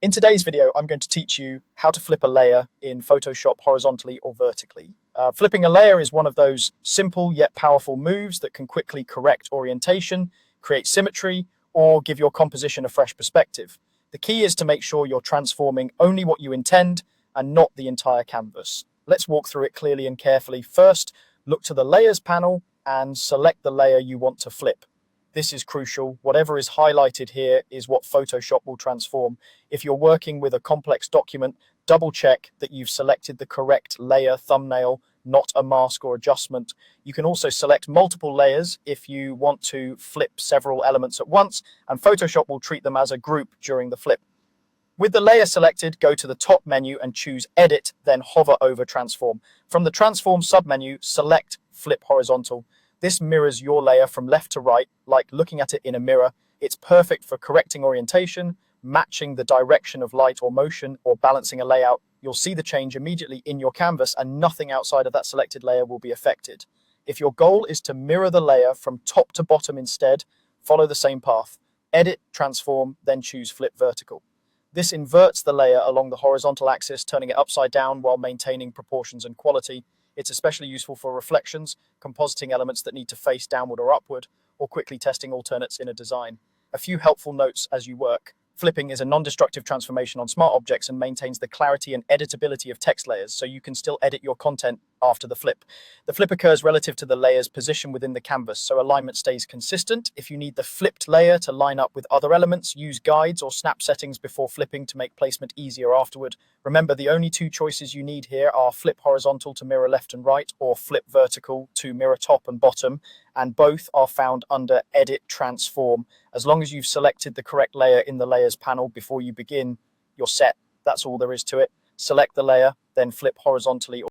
In today's video, I'm going to teach you how to flip a layer in Photoshop horizontally or vertically. Flipping a layer is one of those simple yet powerful moves that can quickly correct orientation, create symmetry, or give your composition a fresh perspective. The key is to make sure you're transforming only what you intend and not the entire canvas. Let's walk through it clearly and carefully. First, look to the Layers panel and select the layer you want to flip. This is crucial. Whatever is highlighted here is what Photoshop will transform. If you're working with a complex document, double check that you've selected the correct layer thumbnail, not a mask or adjustment. You can also select multiple layers if you want to flip several elements at once, and Photoshop will treat them as a group during the flip. With the layer selected, go to the top menu and choose Edit, then hover over Transform. From the Transform submenu, select Flip Horizontal. This mirrors your layer from left to right, like looking at it in a mirror. It's perfect for correcting orientation, matching the direction of light or motion, or balancing a layout. You'll see the change immediately in your canvas and nothing outside of that selected layer will be affected. If your goal is to mirror the layer from top to bottom instead, follow the same path. Edit, Transform, then choose Flip Vertical. This inverts the layer along the horizontal axis, turning it upside down while maintaining proportions and quality. It's especially useful for reflections, compositing elements that need to face downward or upward, or quickly testing alternates in a design. A few helpful notes as you work. Flipping is a non-destructive transformation on smart objects and maintains the clarity and editability of text layers, so you can still edit your content after the flip. The flip occurs relative to the layer's position within the canvas, so alignment stays consistent. If you need the flipped layer to line up with other elements, use guides or snap settings before flipping to make placement easier afterward. Remember, the only two choices you need here are flip horizontal to mirror left and right, or flip vertical to mirror top and bottom, and both are found under Edit Transform. As long as you've selected the correct layer in the Layers panel before you begin, you're set. That's all there is to it. Select the layer, then flip horizontally